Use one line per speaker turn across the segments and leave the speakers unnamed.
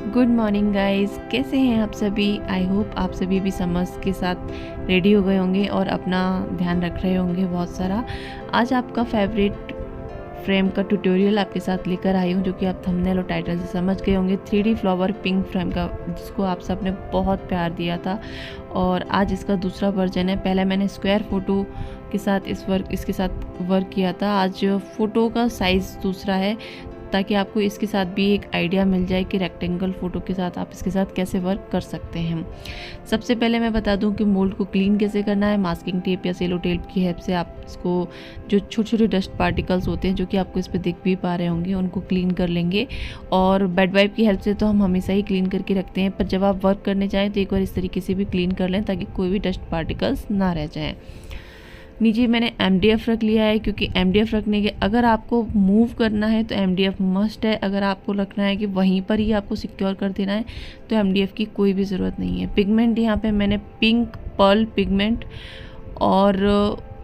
Good morning guys, कैसे हैं आप सभी। आई होप आप सभी भी समर्स के साथ रेडी हो गए होंगे और अपना ध्यान रख रहे होंगे बहुत सारा। आज आपका फेवरेट फ्रेम का ट्यूटोरियल आपके साथ लेकर आई हूँ, जो कि आप थंबनेल और टाइटल से समझ गए होंगे। 3D फ्लावर पिंक फ्रेम का, जिसको आप सब ने बहुत प्यार दिया था और आज इसका दूसरा वर्जन है। पहले मैंने स्क्वायर फ़ोटो के साथ इसके साथ वर्क किया था। आज फ़ोटो का साइज़ दूसरा है, ताकि आपको इसके साथ भी एक आइडिया मिल जाए कि रेक्टेंगल फ़ोटो के साथ आप इसके साथ कैसे वर्क कर सकते हैं। सबसे पहले मैं बता दूं कि मोल्ड को क्लीन कैसे करना है। मास्किंग टेप या सेलो टेप की हेल्प से आप इसको, जो छोटे छोटे डस्ट पार्टिकल्स होते हैं जो कि आपको इस पर दिख भी पा रहे होंगे, उनको क्लीन कर लेंगे। और बेड वाइप की हेल्प से तो हम हमेशा ही क्लीन करके रखते हैं, पर जब आप वर्क करने जाएँ तो एक बार इस तरीके से भी क्लीन कर लें ताकि कोई भी डस्ट पार्टिकल्स ना रह जाएँ। नीचे मैंने MDF रख लिया है, क्योंकि MDF रखने के, अगर आपको मूव करना है तो MDF मस्ट है। अगर आपको रखना है कि वहीं पर ही आपको सिक्योर कर देना है तो MDF की कोई भी ज़रूरत नहीं है। पिगमेंट यहाँ पे मैंने पिंक पर्ल पिगमेंट और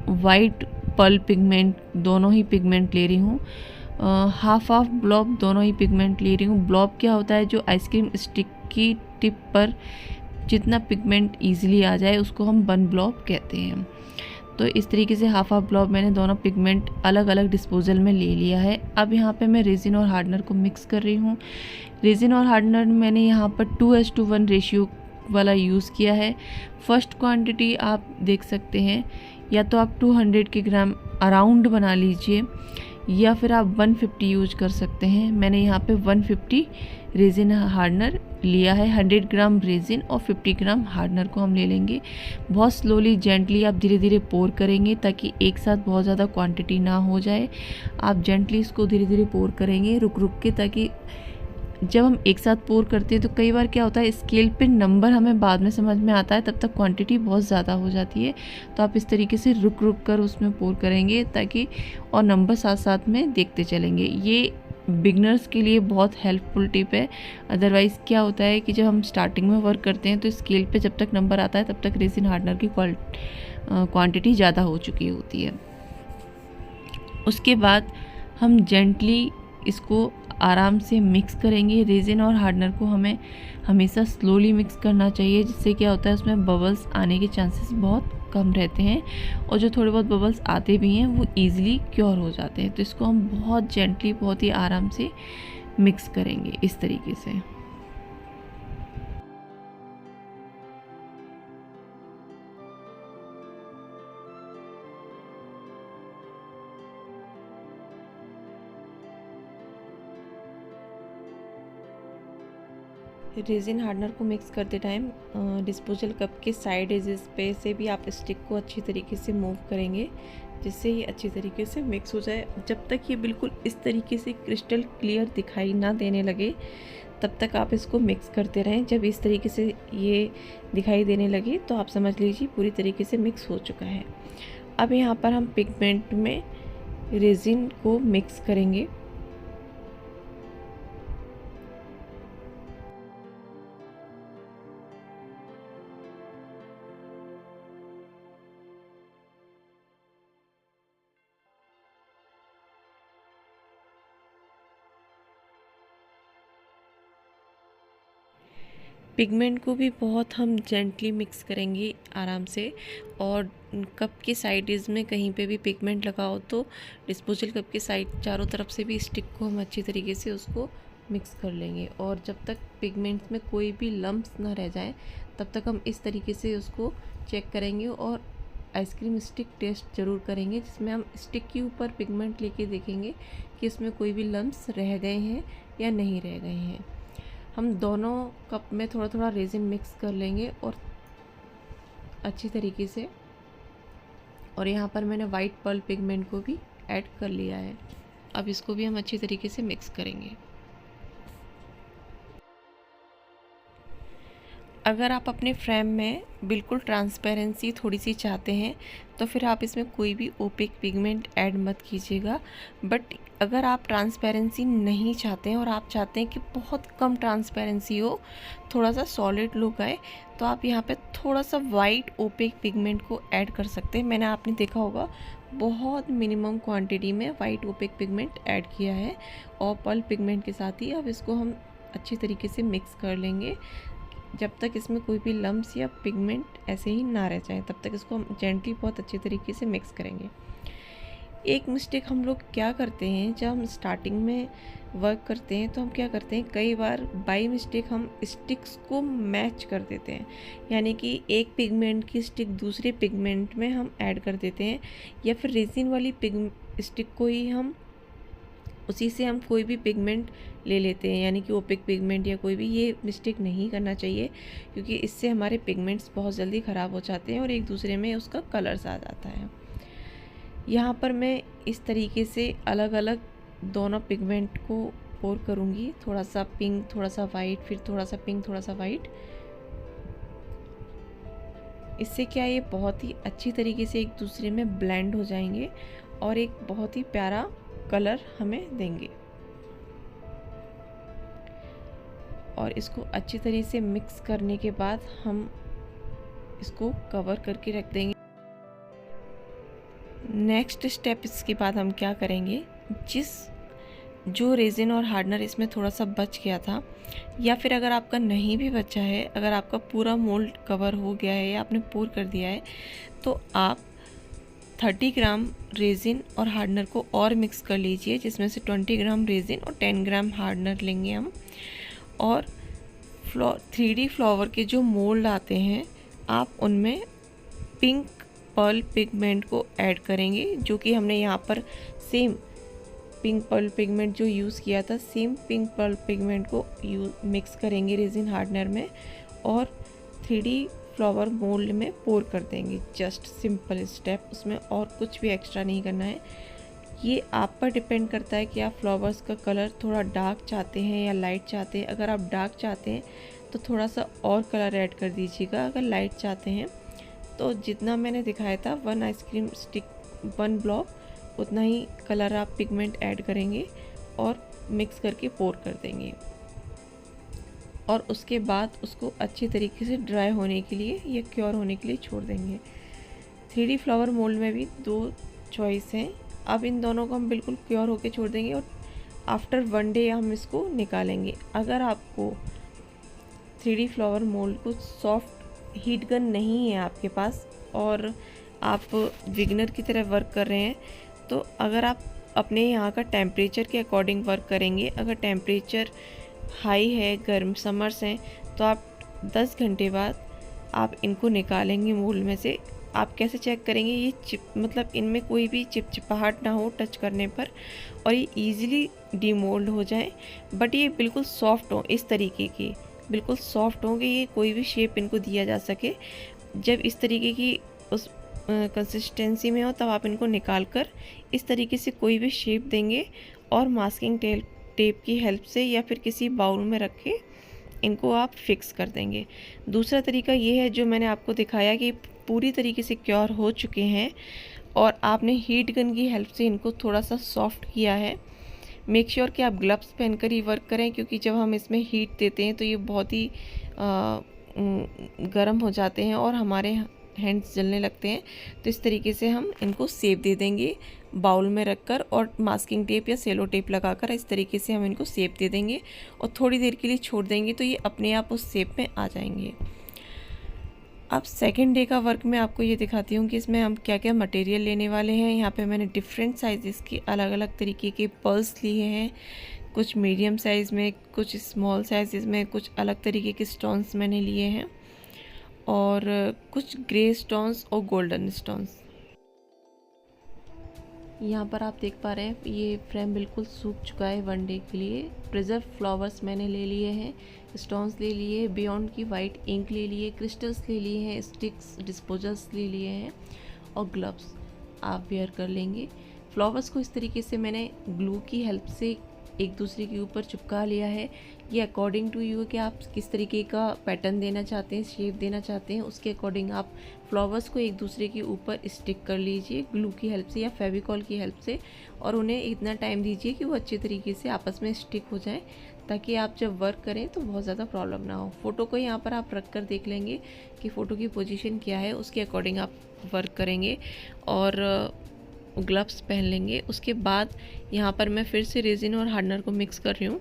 वाइट पर्ल पिगमेंट, दोनों ही पिगमेंट ले रही हूँ। हाफ ब्लॉब दोनों ही पिगमेंट ले रही हूँ। ब्लॉब क्या होता है, जो आइसक्रीम स्टिक की टिप पर जितना पिगमेंट ईजिली आ जाए उसको हम वन ब्लॉब कहते हैं। तो इस तरीके से हाफ ब्लॉब मैंने दोनों पिगमेंट अलग अलग डिस्पोजल में ले लिया है। अब यहाँ पे मैं रेजिन और हार्डनर को मिक्स कर रही हूँ। रेजिन और हार्डनर मैंने यहाँ पर 2:1 रेशियो वाला यूज़ किया है। फर्स्ट क्वांटिटी आप देख सकते हैं, या तो आप 200 के ग्राम अराउंड बना लीजिए या फिर आप 150 यूज कर सकते हैं। मैंने यहाँ पे 150 रेजिन हार्डनर लिया है। 100 ग्राम रेजिन और 50 ग्राम हार्डनर को हम ले लेंगे। बहुत स्लोली जेंटली आप धीरे धीरे पोर करेंगे, ताकि एक साथ बहुत ज़्यादा क्वांटिटी ना हो जाए। आप जेंटली इसको धीरे धीरे पोर करेंगे रुक रुक के, ताकि जब हम एक साथ पोर करते हैं तो कई बार क्या होता है, स्केल पे नंबर हमें बाद में समझ में आता है, तब तक क्वांटिटी बहुत ज़्यादा हो जाती है। तो आप इस तरीके से रुक रुक कर उसमें पोर करेंगे, ताकि और नंबर साथ साथ में देखते चलेंगे। ये बिगनर्स के लिए बहुत हेल्पफुल टिप है। अदरवाइज़ क्या होता है कि जब हम स्टार्टिंग में वर्क करते हैं तो स्केल पे जब तक नंबर आता है तब तक रेजिन हार्डनर की क्वांटिटी ज़्यादा हो चुकी होती है। उसके बाद हम जेंटली इसको आराम से मिक्स करेंगे। रेजिन और हार्डनर को हमें हमेशा स्लोली मिक्स करना चाहिए, जिससे क्या होता है उसमें बबल्स आने के चांसेस बहुत कम रहते हैं, और जो थोड़े बहुत बबल्स आते भी हैं वो ईज़िली क्योर हो जाते हैं। तो इसको हम बहुत जेंटली, बहुत ही आराम से मिक्स करेंगे इस तरीके से। रेजिन हार्डनर को मिक्स करते टाइम डिस्पोजल कप के साइड एजेस पे से भी आप स्टिक को अच्छी तरीके से मूव करेंगे, जिससे ये अच्छी तरीके से मिक्स हो जाए। जब तक ये बिल्कुल इस तरीके से क्रिस्टल क्लियर दिखाई ना देने लगे तब तक आप इसको मिक्स करते रहें। जब इस तरीके से ये दिखाई देने लगे तो आप समझ लीजिए पूरी तरीके से मिक्स हो चुका है। अब यहाँ पर हम पिगमेंट में रेजिन को मिक्स करेंगे। पिगमेंट को भी बहुत हम जेंटली मिक्स करेंगे आराम से, और कप के साइड्स में कहीं पे भी पिगमेंट लगाओ तो डिस्पोजल कप के साइड चारों तरफ से भी स्टिक को हम अच्छी तरीके से उसको मिक्स कर लेंगे। और जब तक पिगमेंट्स में कोई भी लम्प्स ना रह जाए तब तक हम इस तरीके से उसको चेक करेंगे। और आइसक्रीम स्टिक टेस्ट ज़रूर करेंगे, जिसमें हम स्टिक के ऊपर पिगमेंट लेके देखेंगे कि इसमें कोई भी लम्प्स रह गए हैं या नहीं रह गए हैं। हम दोनों कप में थोड़ा थोड़ा रेजिन मिक्स कर लेंगे और अच्छी तरीके से। और यहाँ पर मैंने वाइट पर्ल पिगमेंट को भी ऐड कर लिया है। अब इसको भी हम अच्छी तरीके से मिक्स करेंगे। अगर आप अपने फ्रेम में बिल्कुल ट्रांसपेरेंसी थोड़ी सी चाहते हैं तो फिर आप इसमें कोई भी ओपेक पिगमेंट ऐड मत कीजिएगा। बट अगर आप ट्रांसपेरेंसी नहीं चाहते हैं और आप चाहते हैं कि बहुत कम ट्रांसपेरेंसी हो, थोड़ा सा सॉलिड लुक आए, तो आप यहाँ पे थोड़ा सा वाइट ओपेक पिगमेंट को ऐड कर सकते हैं। मैंने, आपने देखा होगा, बहुत मिनिमम क्वांटिटी में वाइट ओपेक पिगमेंट ऐड किया है और पर्ल पिगमेंट के साथ ही अब इसको हम अच्छी तरीके से मिक्स कर लेंगे जब तक इसमें कोई भी लम्स या पिगमेंट ऐसे ही ना रह जाए, तब तक इसको हम जेंटली बहुत अच्छी तरीके से मिक्स करेंगे। एक मिस्टेक हम लोग क्या करते हैं, जब हम स्टार्टिंग में वर्क करते हैं तो हम क्या करते हैं, कई बार बाई मिस्टेक हम स्टिक्स को मैच कर देते हैं, यानी कि एक पिगमेंट की स्टिक दूसरे पिगमेंट में हम ऐड कर देते हैं, या फिर रेजिन वाली स्टिक को ही हम उसी से हम कोई भी पिगमेंट ले लेते हैं, यानी कि ओपिक पिगमेंट या कोई भी। ये मिस्टेक नहीं करना चाहिए, क्योंकि इससे हमारे पिगमेंट्स बहुत जल्दी ख़राब हो जाते हैं और एक दूसरे में उसका कलर्स आ जाता है। यहाँ पर मैं इस तरीके से अलग अलग दोनों पिगमेंट को पोर करूँगी, थोड़ा सा पिंक, थोड़ा सा वाइट, फिर थोड़ा सा पिंक, थोड़ा सा वाइट। इससे क्या, ये बहुत ही अच्छी तरीके से एक दूसरे में ब्लेंड हो जाएंगे और एक बहुत ही प्यारा कलर हमें देंगे। और इसको अच्छी तरीके से मिक्स करने के बाद हम इसको कवर करके रख देंगे। नेक्स्ट स्टेप इसके बाद हम क्या करेंगे, जो रेजिन और हार्डनर इसमें थोड़ा सा बच गया था, या फिर अगर आपका नहीं भी बचा है, अगर आपका पूरा मोल्ड कवर हो गया है या आपने पोर कर दिया है, तो आप 30 ग्राम रेजिन और हार्डनर को और मिक्स कर लीजिए, जिसमें से 20 ग्राम रेजिन और 10 ग्राम हार्डनर लेंगे हम। और 3D फ्लावर के जो मोल्ड आते हैं, आप उनमें पिंक पर्ल पिगमेंट को ऐड करेंगे, जो कि हमने यहाँ पर सेम पिंक पर्ल पिगमेंट जो यूज़ किया था, सेम पिंक पर्ल पिगमेंट को मिक्स करेंगे रेजिन हार्डनर में और 3D फ्लावर मोल्ड में पोर कर देंगे। जस्ट सिंपल स्टेप, उसमें और कुछ भी एक्स्ट्रा नहीं करना है। ये आप पर डिपेंड करता है कि आप फ्लावर्स का कलर थोड़ा डार्क चाहते हैं या लाइट चाहते हैं। अगर आप डार्क चाहते हैं तो थोड़ा सा और कलर ऐड कर दीजिएगा, अगर लाइट चाहते हैं तो जितना मैंने दिखाया था 1 आइसक्रीम स्टिक 1 ब्लॉक, उतना ही कलर आप पिगमेंट ऐड करेंगे और मिक्स करके पोर कर देंगे। और उसके बाद उसको अच्छी तरीके से ड्राई होने के लिए या क्योर होने के लिए छोड़ देंगे। 3D फ्लावर मोल्ड में भी 2 चॉइस हैं। अब इन दोनों को हम बिल्कुल क्योर होके छोड़ देंगे और आफ्टर 1 डे हम इसको निकालेंगे। अगर आपको 3D फ्लावर मोल्ड को सॉफ्ट हीट गन नहीं है आपके पास और आप बिगिनर की तरह वर्क कर रहे हैं, तो अगर आप अपने यहाँ का टेम्परेचर के अकॉर्डिंग वर्क करेंगे, अगर टेम्परेचर हाई है, गर्म समर्स हैं, तो आप 10 घंटे बाद आप इनको निकालेंगे मोल्ड में से। आप कैसे चेक करेंगे, ये मतलब इनमें कोई भी चिपचिपाहट ना हो टच करने पर और ये इजीली डीमोल्ड हो जाए, बट ये बिल्कुल सॉफ्ट हो, इस तरीके की बिल्कुल सॉफ्ट हो कि ये कोई भी शेप इनको दिया जा सके। जब इस तरीके की उस कंसिस्टेंसी में हो तब आप इनको निकाल कर इस तरीके से कोई भी शेप देंगे और मास्किंग टेप की हेल्प से या फिर किसी बाउल में रख के इनको आप फिक्स कर देंगे। दूसरा तरीका ये है जो मैंने आपको दिखाया कि पूरी तरीके से क्योर हो चुके हैं और आपने हीट गन की हेल्प से इनको थोड़ा सा सॉफ्ट किया है। मेक श्योर कि आप ग्लव्स पहनकर ही वर्क करें, क्योंकि जब हम इसमें हीट देते हैं तो ये बहुत ही गर्म हो जाते हैं और हमारे हैंड्स जलने लगते हैं। तो इस तरीके से हम इनको शेप दे देंगे बाउल में रखकर और मास्किंग टेप या सेलो टेप लगाकर इस तरीके से हम इनको शेप दे देंगे और थोड़ी देर के लिए छोड़ देंगे, तो ये अपने आप उस शेप में आ जाएंगे। अब सेकेंड डे का वर्क मैं आपको ये दिखाती हूँ कि इसमें हम क्या क्या मटेरियल लेने वाले हैं। यहाँ पे मैंने डिफरेंट साइज़ के अलग अलग तरीके के पर्ल्स लिए हैं, कुछ मीडियम साइज़ में, कुछ स्मॉल साइज़ में, कुछ अलग तरीके के स्टोन्स मैंने लिए हैं और कुछ ग्रे स्टोन्स और गोल्डन स्टोन्स। यहाँ पर आप देख पा रहे हैं ये फ्रेम बिल्कुल सूख चुका है 1 डे के लिए। प्रिजर्व फ्लावर्स मैंने ले लिए हैं, स्टोन्स ले लिए, बियॉन्ड की वाइट इंक ले लिए, क्रिस्टल्स ले लिए हैं, स्टिक्स डिस्पोजल्स ले लिए हैं और ग्लव्स आप वेयर कर लेंगे। फ्लावर्स को इस तरीके से मैंने ग्लू की हेल्प से एक दूसरे के ऊपर चिपका लिया है। ये अकॉर्डिंग टू यू कि आप किस तरीके का पैटर्न देना चाहते हैं, शेप देना चाहते हैं, उसके अकॉर्डिंग आप फ्लावर्स को एक दूसरे के ऊपर स्टिक कर लीजिए ग्लू की हेल्प से या फेविकॉल की हेल्प से, और उन्हें इतना टाइम दीजिए कि वो अच्छे तरीके से आपस में स्टिक हो जाए, ताकि आप जब वर्क करें तो बहुत ज़्यादा प्रॉब्लम ना हो। फ़ोटो को यहाँ पर आप रख कर देख लेंगे कि फ़ोटो की पोजीशन क्या है, उसके अकॉर्डिंग आप वर्क करेंगे और ग्लव्स पहन लेंगे। उसके बाद यहाँ पर मैं फिर से रेजिन और हार्डनर को मिक्स कर रही हूँ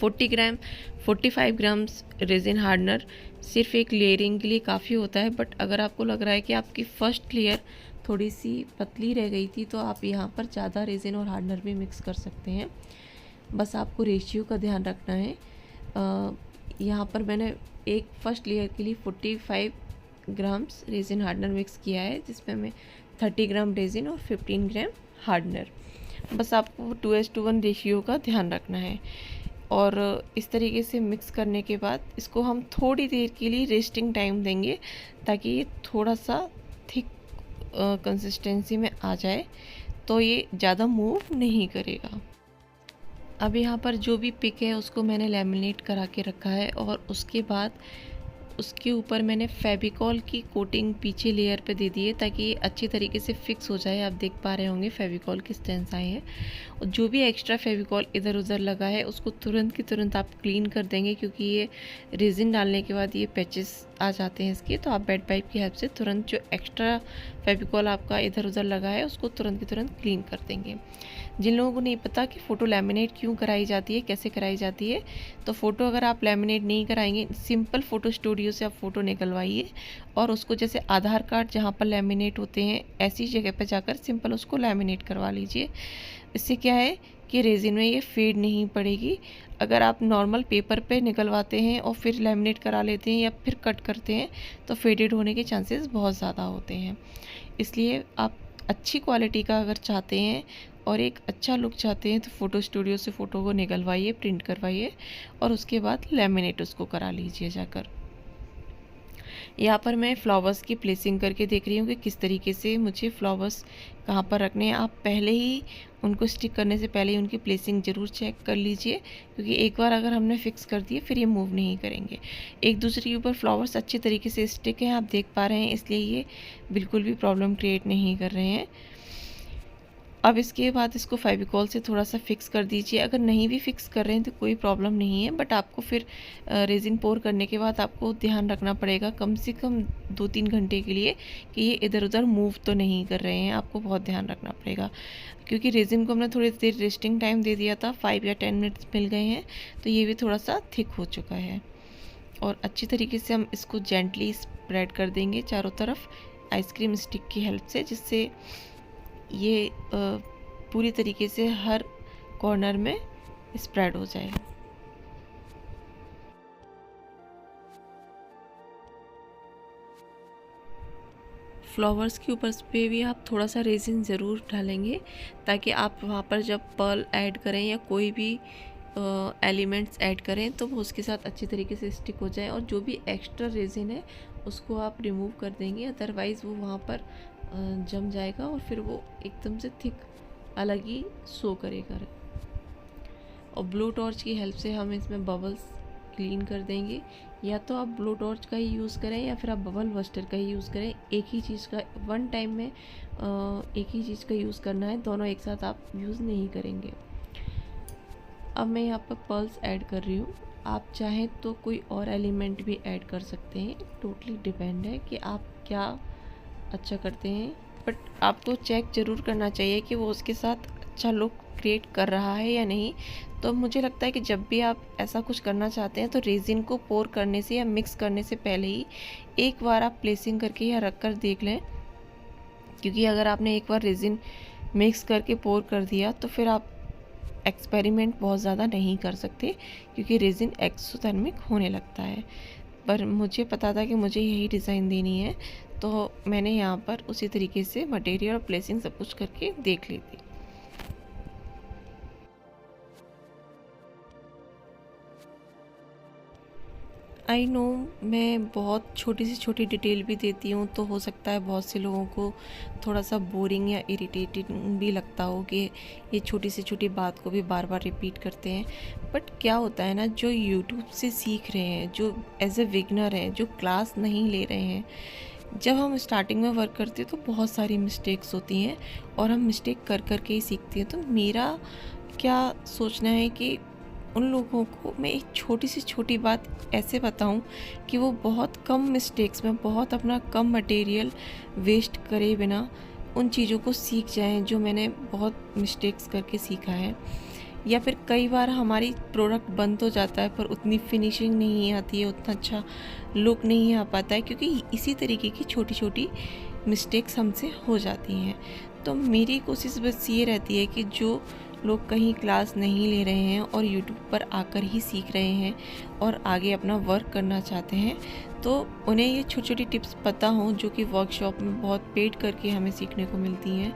45 ग्राम्स रेजिन हार्डनर सिर्फ एक लेयरिंग के लिए काफ़ी होता है। बट अगर आपको लग रहा है कि आपकी फ़र्स्ट लेयर थोड़ी सी पतली रह गई थी तो आप यहाँ पर ज़्यादा रेजिन और हार्डनर भी मिक्स कर सकते हैं। बस आपको रेशियो का ध्यान रखना है। यहाँ पर मैंने एक फर्स्ट लेयर के लिए 45 ग्राम्स रेजिन हार्डनर मिक्स किया है, जिसमें मैं 30 ग्राम रेजिन और 15 ग्राम हार्डनर। बस आपको 2:1 रेशियो का ध्यान रखना है। और इस तरीके से मिक्स करने के बाद इसको हम थोड़ी देर के लिए रेस्टिंग टाइम देंगे ताकि ये थोड़ा सा थिक कंसिस्टेंसी में आ जाए, तो ये ज़्यादा मूव नहीं करेगा। अब यहाँ पर जो भी पिक है उसको मैंने लैमिनेट करा के रखा है और उसके बाद उसके ऊपर मैंने फेविकॉल की कोटिंग पीछे लेयर पे दे दी है ताकि ये अच्छी तरीके से फिक्स हो जाए। आप देख पा रहे होंगे फेविकॉल किस स्टेंस आए हैं। और जो भी एक्स्ट्रा फेविकॉल इधर उधर लगा है उसको तुरंत की तुरंत आप क्लीन कर देंगे, क्योंकि ये रेजिन डालने के बाद ये पैचेस आ जाते हैं इसके। तो आप बेड पाइप की हेल्प से तुरंत जो एक्स्ट्रा फेविकॉल आपका इधर उधर लगा है उसको तुरंत की तुरंत क्लीन कर देंगे। जिन लोगों को नहीं पता कि फ़ोटो लैमिनेट क्यों कराई जाती है, कैसे कराई जाती है, तो फ़ोटो अगर आप लैमिनेट नहीं कराएंगे, सिंपल फ़ोटो स्टूडियो से आप फ़ोटो निकलवाइए और उसको जैसे आधार कार्ड जहाँ पर लैमिनेट होते हैं ऐसी जगह पर जाकर सिंपल उसको लैमिनेट करवा लीजिए। इससे क्या है कि रेजिन में ये फेड नहीं पड़ेगी। अगर आप नॉर्मल पेपर पे निकलवाते हैं और फिर लैमिनेट करा लेते हैं या फिर कट करते हैं तो फेडेड होने के चांसेस बहुत ज़्यादा होते हैं। इसलिए आप अच्छी क्वालिटी का अगर चाहते हैं और एक अच्छा लुक चाहते हैं तो फ़ोटो स्टूडियो से फ़ोटो को निकलवाइए, प्रिंट करवाइए और उसके बाद लैमिनेट उसको करा लीजिए जाकर। यहाँ पर मैं फ्लावर्स की प्लेसिंग करके देख रही हूँ कि किस तरीके से मुझे फ्लावर्स कहाँ पर रखने हैं। आप पहले ही उनको स्टिक करने से पहले ही उनकी प्लेसिंग ज़रूर चेक कर लीजिए, क्योंकि एक बार अगर हमने फिक्स कर दिए फिर ये मूव नहीं करेंगे। एक दूसरे के ऊपर फ्लावर्स अच्छे तरीके से स्टिक हैं, आप देख पा रहे हैं, इसलिए ये बिल्कुल भी प्रॉब्लम क्रिएट नहीं कर रहे हैं। अब इसके बाद इसको फेविकॉल से थोड़ा सा फिक्स कर दीजिए। अगर नहीं भी फिक्स कर रहे हैं तो कोई प्रॉब्लम नहीं है, बट आपको फिर रेजिन पोर करने के बाद आपको ध्यान रखना पड़ेगा कम से कम 2-3 घंटे के लिए कि ये इधर उधर मूव तो नहीं कर रहे हैं। आपको बहुत ध्यान रखना पड़ेगा, क्योंकि रेजिन को हमने थोड़ी देर रेस्टिंग टाइम दे दिया था, 5 या 10 मिनट्स मिल गए हैं, तो ये भी थोड़ा सा थिक हो चुका है। और अच्छी तरीके से हम इसको जेंटली स्प्रेड कर देंगे चारों तरफ आइसक्रीम स्टिक की हेल्प से, जिससे ये पूरी तरीके से हर कॉर्नर में स्प्रेड हो जाए। फ्लावर्स के ऊपर पे भी आप थोड़ा सा रेजिन ज़रूर डालेंगे ताकि आप वहाँ पर जब पर्ल ऐड करें या कोई भी एलिमेंट्स ऐड करें तो वो उसके साथ अच्छी तरीके से स्टिक हो जाए। और जो भी एक्स्ट्रा रेजिन है उसको आप रिमूव कर देंगे, अदरवाइज़ वो वहाँ पर जम जाएगा और फिर वो एकदम से थिक अलग ही शो करेगा। और ब्लो टॉर्च की हेल्प से हम इसमें बबल्स क्लीन कर देंगे। या तो आप ब्लो टॉर्च का ही यूज़ करें या फिर आप बबल बस्टर का ही यूज़ करें। एक ही चीज़ का वन टाइम में एक ही चीज़ का यूज़ करना है, दोनों एक साथ आप यूज़ नहीं करेंगे। अब मैं यहाँ पर पर्ल्स ऐड कर रही हूँ। आप चाहें तो कोई और एलिमेंट भी ऐड कर सकते हैं, टोटली डिपेंड है कि आप क्या अच्छा करते हैं। बट आपको चेक ज़रूर करना चाहिए कि वो उसके साथ अच्छा लुक क्रिएट कर रहा है या नहीं। तो मुझे लगता है कि जब भी आप ऐसा कुछ करना चाहते हैं तो रेजिन को पोर करने से या मिक्स करने से पहले ही एक बार आप प्लेसिंग करके या रख कर देख लें, क्योंकि अगर आपने एक बार रेजिन मिक्स करके पोर कर दिया तो फिर आप एक्सपेरिमेंट बहुत ज़्यादा नहीं कर सकते, क्योंकि रेजिन एक्सोथर्मिक होने लगता है। पर मुझे पता था कि मुझे यही डिज़ाइन देनी है, तो मैंने यहाँ पर उसी तरीके से मटेरियल और प्लेसिंग सब कुछ करके देख ली थी। आई नो मैं बहुत छोटी से छोटी डिटेल भी देती हूँ, तो हो सकता है बहुत से लोगों को थोड़ा सा बोरिंग या इरिटेटिंग भी लगता हो कि ये छोटी से छोटी बात को भी बार बार रिपीट करते हैं। बट क्या होता है ना, जो यूट्यूब से सीख रहे हैं, जो एज ए बिगनर हैं, जो क्लास नहीं ले रहे हैं, जब हम स्टार्टिंग में वर्क करते हैं तो बहुत सारी मिस्टेक्स होती हैं और हम मिस्टेक कर कर के ही सीखते हैं। तो मेरा क्या सोचना है कि उन लोगों को मैं एक छोटी से छोटी बात ऐसे बताऊं कि वो बहुत कम मिस्टेक्स में, बहुत अपना कम मटेरियल वेस्ट करे बिना उन चीज़ों को सीख जाएं जो मैंने बहुत मिस्टेक्स करके सीखा है। या फिर कई बार हमारी प्रोडक्ट बन तो जाता है पर उतनी फिनिशिंग नहीं आती है, उतना अच्छा लुक नहीं आ पाता है, क्योंकि इसी तरीके की छोटी छोटी मिस्टेक्स हमसे हो जाती हैं। तो मेरी कोशिश बस ये रहती है कि जो लोग कहीं क्लास नहीं ले रहे हैं और यूट्यूब पर आकर ही सीख रहे हैं और आगे अपना वर्क करना चाहते हैं, तो उन्हें ये छोटी छोटी टिप्स पता हों जो कि वर्कशॉप में बहुत पेड करके हमें सीखने को मिलती हैं।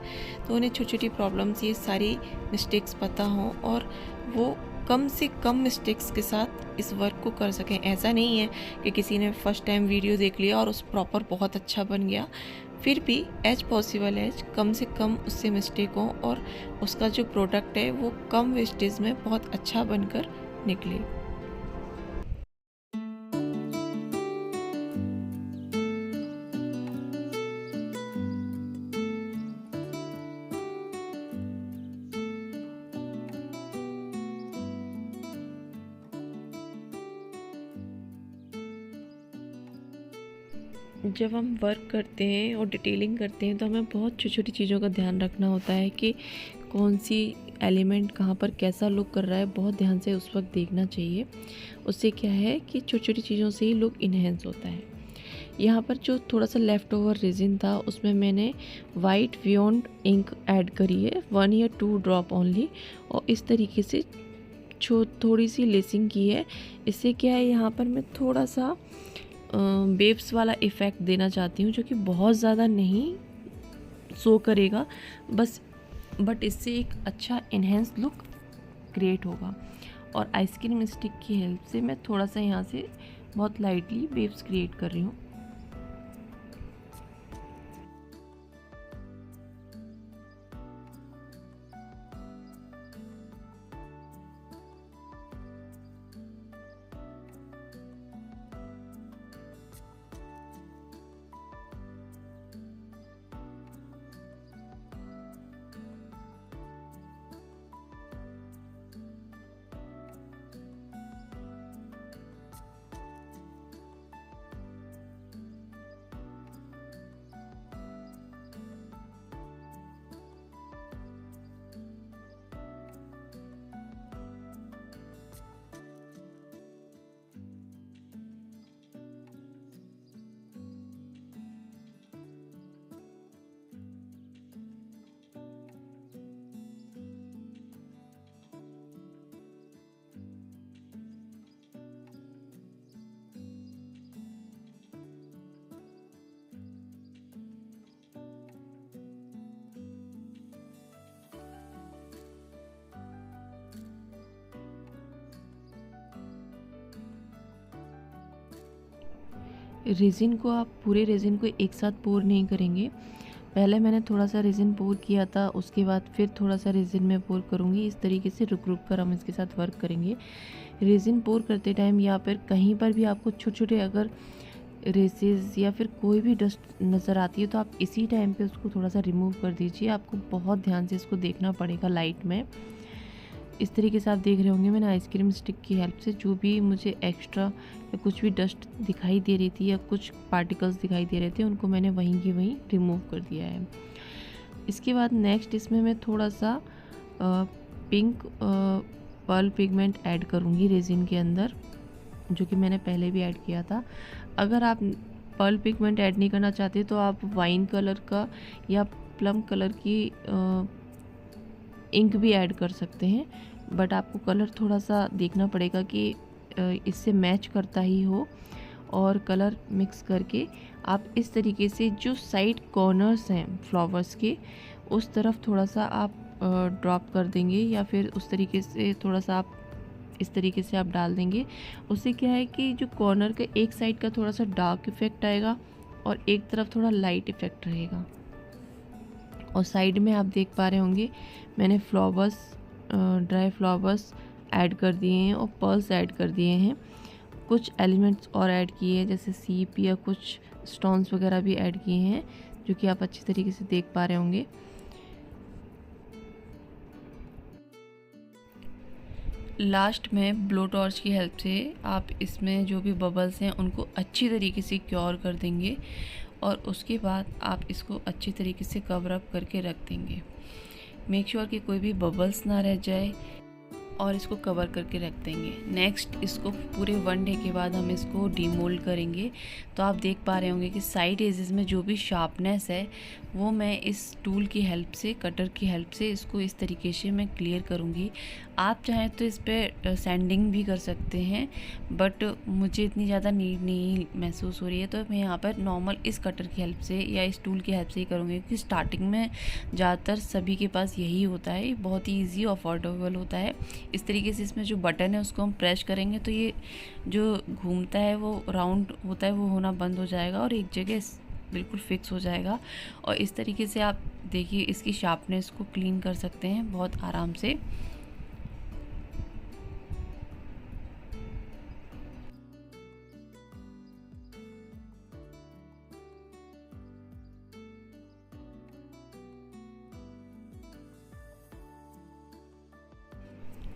तो उन्हें छोटी छोटी प्रॉब्लम्स, ये सारी मिस्टेक्स पता हों और वो कम से कम मिस्टेक्स के साथ इस वर्क को कर सकें। ऐसा नहीं है कि किसी ने फर्स्ट टाइम वीडियो देख लिया और उस प्रॉपर बहुत अच्छा बन गया, फिर भी एज पॉसिबल एज कम से कम उससे मिस्टेक हो और उसका जो प्रोडक्ट है वो कम वेस्टेज में बहुत अच्छा बनकर निकले। जब हम वर्क करते हैं और डिटेलिंग करते हैं तो हमें बहुत छोटी छोटी चीज़ों का ध्यान रखना होता है कि कौन सी एलिमेंट कहाँ पर कैसा लुक कर रहा है, बहुत ध्यान से उस वक्त देखना चाहिए। उससे क्या है कि छोटी छोटी चीज़ों से ही लुक इन्हेंस होता है। यहाँ पर जो थोड़ा सा लेफ़्ट ओवर रेजिन था उसमें मैंने वाइट बियॉन्ड इंक ऐड करी है, 1 या 2 ड्रॉप ओनली, और इस तरीके से थोड़ी सी लेसिंग की है। इससे क्या है, यहाँ पर मैं थोड़ा सा वेव्स वाला इफ़ेक्ट देना चाहती हूँ, जो कि बहुत ज़्यादा नहीं शो करेगा बस, बट इससे एक अच्छा इन्हेंस लुक क्रिएट होगा। और आइसक्रीम स्टिक की हेल्प से मैं थोड़ा सा यहाँ से बहुत लाइटली वेव्स क्रिएट कर रही हूँ। रेज़िन को आप पूरे रेज़िन को एक साथ पोर नहीं करेंगे। पहले मैंने थोड़ा सा रेज़िन पोर किया था, उसके बाद फिर थोड़ा सा रेज़िन में पोर करूँगी। इस तरीके से रुक रुक कर हम इसके साथ वर्क करेंगे। रेज़िन पोर करते टाइम या फिर कहीं पर भी आपको छोटे छोटे अगर रेसेस या फिर कोई भी डस्ट नज़र आती है तो आप इसी टाइम पे उसको थोड़ा सा रिमूव कर दीजिए। आपको बहुत ध्यान से इसको देखना पड़ेगा लाइट में। इस तरीके से आप देख रहे होंगे मैंने आइसक्रीम स्टिक की हेल्प से जो भी मुझे एक्स्ट्रा या कुछ भी डस्ट दिखाई दे रही थी या कुछ पार्टिकल्स दिखाई दे रहे थे उनको मैंने वहीं की वहीं रिमूव कर दिया है। इसके बाद नेक्स्ट इसमें मैं थोड़ा सा पिंक पर्ल पिगमेंट ऐड करूँगी रेजिन के अंदर, जो कि मैंने पहले भी ऐड किया था। अगर आप पर्ल पिगमेंट ऐड नहीं करना चाहते तो आप वाइन कलर का या प्लम कलर की इंक भी ऐड कर सकते हैं, बट आपको कलर थोड़ा सा देखना पड़ेगा कि इससे मैच करता ही हो। और कलर मिक्स करके आप इस तरीके से जो साइड कॉर्नर्स हैं फ्लावर्स के उस तरफ थोड़ा सा आप ड्रॉप कर देंगे या फिर उस तरीके से थोड़ा सा आप इस तरीके से आप डाल देंगे। उससे क्या है कि जो कॉर्नर के एक साइड का थोड़ा सा डार्क इफ़ेक्ट आएगा और एक तरफ थोड़ा लाइट इफ़ेक्ट रहेगा। और साइड में आप देख पा रहे होंगे मैंने फ्लावर्स, ड्राई फ्लावर्स ऐड कर दिए हैं और पर्ल्स ऐड कर दिए हैं। कुछ एलिमेंट्स और ऐड किए हैं जैसे सीप या कुछ स्टोन्स वगैरह भी ऐड किए हैं, जो कि आप अच्छी तरीके से देख पा रहे होंगे। लास्ट में ब्लो टॉर्च की हेल्प से आप इसमें जो भी बबल्स हैं उनको अच्छी तरीके से क्योर कर देंगे और उसके बाद आप इसको अच्छी तरीके से कवर अप करके रख देंगे। मेक श्योर कि कोई भी बबल्स ना रह जाए। और इसको कवर करके रख देंगे। नेक्स्ट इसको पूरे 1 डे के बाद हम इसको डीमोल्ड करेंगे। तो आप देख पा रहे होंगे कि साइड एजेस में जो भी शार्पनेस है वो मैं इस टूल की हेल्प से, कटर की हेल्प से इसको इस तरीके से मैं क्लियर करूँगी। आप चाहें तो इस पर सैंडिंग भी कर सकते हैं, बट मुझे इतनी ज़्यादा नीड नहीं महसूस हो रही है, तो मैं यहाँ पर नॉर्मल इस कटर की हेल्प से या इस टूल की हेल्प से ही करूँगी, क्योंकि स्टार्टिंग में ज़्यादातर सभी के पास यही होता है। बहुत ही ईजी और अफोर्डेबल होता है। इस तरीके से इसमें जो बटन है उसको हम प्रेस करेंगे तो ये जो घूमता है वो राउंड होता है वो होना बंद हो जाएगा और एक जगह बिल्कुल फिक्स हो जाएगा। और इस तरीके से आप देखिए इसकी शार्पनेस को क्लीन कर सकते हैं बहुत आराम से।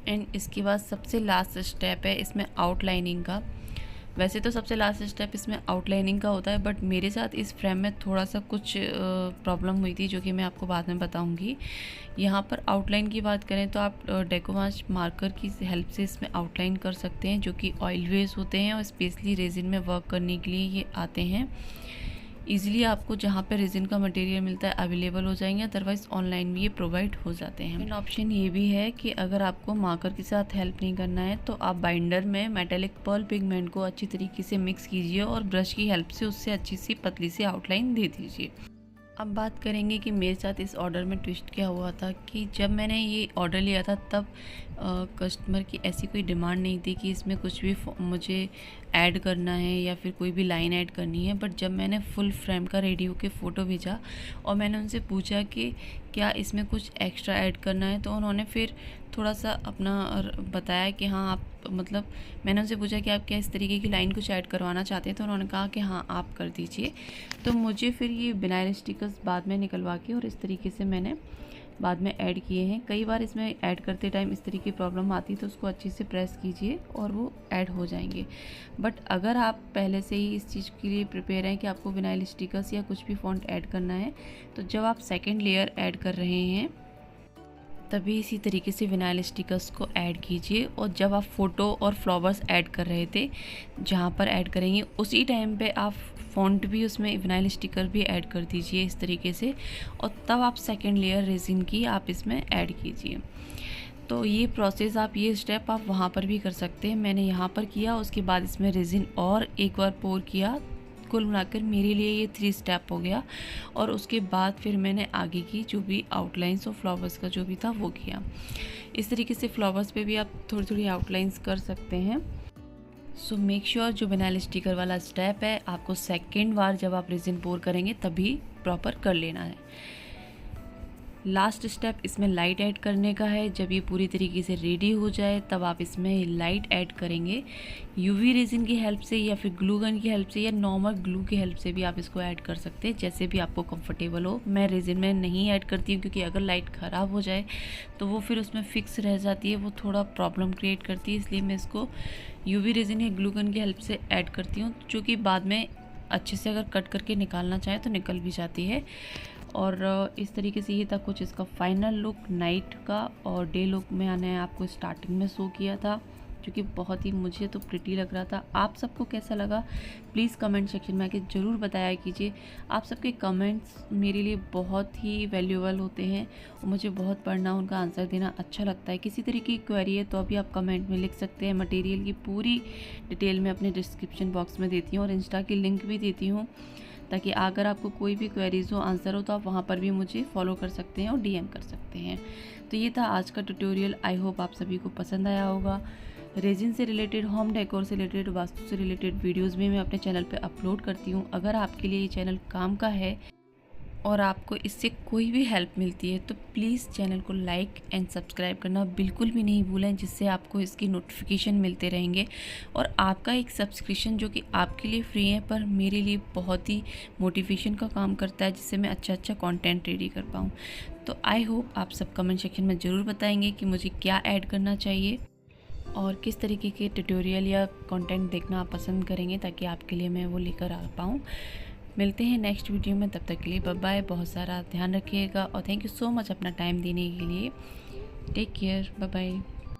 एंड इसके बाद सबसे लास्ट स्टेप है इसमें आउटलाइनिंग का। वैसे तो सबसे लास्ट स्टेप इसमें आउटलाइनिंग का होता है, बट मेरे साथ इस फ्रेम में थोड़ा सा कुछ प्रॉब्लम हुई थी जो कि मैं आपको बाद में बताऊंगी। यहाँ पर आउटलाइन की बात करें तो आप डेकोमास मार्कर की हेल्प से इसमें आउटलाइन कर सकते हैं, जो कि ऑयल बेस होते हैं और स्पेशली रेजिन में वर्क करने के लिए ये आते हैं। ईज़िली आपको जहाँ पे रेजिन का मटेरियल मिलता है अवेलेबल हो जाएंगे, अदरवाइज़ ऑनलाइन भी ये प्रोवाइड हो जाते हैं। सेकंड ऑप्शन ये भी है कि अगर आपको मार्कर के साथ हेल्प नहीं करना है तो आप बाइंडर में मेटेलिक पर्ल पिगमेंट को अच्छी तरीके से मिक्स कीजिए और ब्रश की हेल्प से उससे अच्छी सी पतली सी आउटलाइन दे दीजिए। अब बात करेंगे कि मेरे साथ इस ऑर्डर में ट्विस्ट क्या हुआ था कि जब मैंने ये ऑर्डर लिया था तब कस्टमर की ऐसी कोई डिमांड नहीं थी कि इसमें कुछ भी मुझे ऐड करना है या फिर कोई भी लाइन ऐड करनी है। बट जब मैंने फुल फ्रेम का रेडी होके फ़ोटो भेजा और मैंने उनसे पूछा कि क्या इसमें कुछ एक्स्ट्रा ऐड करना है, तो उन्होंने फिर थोड़ा सा अपना बताया कि हाँ आप, मतलब मैंने उनसे पूछा कि आप क्या इस तरीके की लाइन कुछ ऐड करवाना चाहते हैं, तो उन्होंने कहा कि हाँ आप कर दीजिए। तो मुझे फिर ये विनाइल स्टिकर्स बाद में निकलवा के और इस तरीके से मैंने बाद में ऐड किए हैं। कई बार इसमें ऐड करते टाइम इस तरीके की प्रॉब्लम आती है तो उसको अच्छे से प्रेस कीजिए और वो ऐड हो जाएंगे। बट अगर आप पहले से ही इस चीज़ के लिए प्रिपेयर हैं कि आपको विनाइल स्टिकर्स या कुछ भी फॉन्ट ऐड करना है, तो जब आप सेकेंड लेयर ऐड कर रहे हैं तभी इसी तरीके से विनाइल स्टिकर्स को ऐड कीजिए। और जब आप फ़ोटो और फ्लावर्स ऐड कर रहे थे जहाँ पर ऐड करेंगे उसी टाइम पे आप फ़ॉन्ट भी उसमें विनाइल स्टिकर भी ऐड कर दीजिए इस तरीके से, और तब आप सेकेंड लेयर रेजिन की आप इसमें ऐड कीजिए। तो ये प्रोसेस आप, ये स्टेप आप वहाँ पर भी कर सकते हैं। मैंने यहाँ पर किया, उसके बाद इसमें रेजिन और एक बार पोर किया। कुल मिलाकर मेरे लिए ये 3 स्टेप हो गया। और उसके बाद फिर मैंने आगे की जो भी आउटलाइंस और फ्लावर्स का जो भी था वो किया। इस तरीके से फ्लावर्स पे भी आप थोड़ी थोड़ी आउटलाइंस कर सकते हैं। सो मेक श्योर जो विनाइल स्टिकर वाला स्टेप है आपको सेकेंड बार जब आप रेजिन पोर करेंगे तभी प्रॉपर कर लेना है। लास्ट स्टेप इसमें लाइट ऐड करने का है। जब ये पूरी तरीके से रेडी हो जाए तब आप इसमें लाइट ऐड करेंगे। यूवी रेजिन की हेल्प से या फिर ग्लू गन की हेल्प से या नॉर्मल ग्लू की हेल्प से भी आप इसको ऐड कर सकते हैं, जैसे भी आपको कंफर्टेबल हो। मैं रेजिन में नहीं ऐड करती हूँ क्योंकि अगर लाइट ख़राब हो जाए तो वो फिर उसमें फिक्स रह जाती है, वो थोड़ा प्रॉब्लम क्रिएट करती है। इसलिए मैं इसको यूवी रेजिन या ग्लू गन की हेल्प से ऐड करती हूँ, जो कि बाद में अच्छे से अगर कट करके निकालना चाहें तो निकल भी जाती है। और इस तरीके से ये था कुछ इसका फाइनल लुक नाइट का। और डे लुक में मैंने आपको स्टार्टिंग में शो किया था, जो कि बहुत ही मुझे तो प्रिटी लग रहा था। आप सबको कैसा लगा प्लीज़ कमेंट सेक्शन में आके ज़रूर बताया कीजिए। आप सबके कमेंट्स मेरे लिए बहुत ही वैल्यूएबल होते हैं और मुझे बहुत पढ़ना, उनका आंसर देना अच्छा लगता है। किसी तरीके की क्वेरी है तो अभी आप कमेंट में लिख सकते हैं। मटेरियल की पूरी डिटेल में अपने डिस्क्रिप्शन बॉक्स में देती हूँ और इंस्टा की लिंक भी देती हूँ, ताकि अगर आपको कोई भी क्वेरीज हो, आंसर हो, तो आप वहाँ पर भी मुझे फॉलो कर सकते हैं और डीएम कर सकते हैं। तो ये था आज का ट्यूटोरियल। आई होप आप सभी को पसंद आया होगा। रेजिन से रिलेटेड, होम डेकोर से रिलेटेड, वास्तु से रिलेटेड वीडियोस भी मैं अपने चैनल पे अपलोड करती हूँ। अगर आपके लिए ये चैनल काम का है और आपको इससे कोई भी हेल्प मिलती है तो प्लीज़ चैनल को लाइक एंड सब्सक्राइब करना बिल्कुल भी नहीं भूलें, जिससे आपको इसकी नोटिफिकेशन मिलते रहेंगे। और आपका एक सब्सक्रिप्शन जो कि आपके लिए फ्री है पर मेरे लिए बहुत ही मोटिवेशन का काम करता है, जिससे मैं अच्छा कंटेंट रेडी कर पाऊँ। तो आई होप आप सब कमेंट सेक्शन में ज़रूर बताएंगे कि मुझे क्या ऐड करना चाहिए और किस तरीके के ट्यूटोरियल या कंटेंट देखना आप पसंद करेंगे, ताकि आपके लिए मैं वो लेकर आ पाऊँ। मिलते हैं नेक्स्ट वीडियो में, तब तक के लिए बाय बाय। बहुत सारा ध्यान रखिएगा और थैंक यू सो मच अपना टाइम देने के लिए। Take care, bye bye.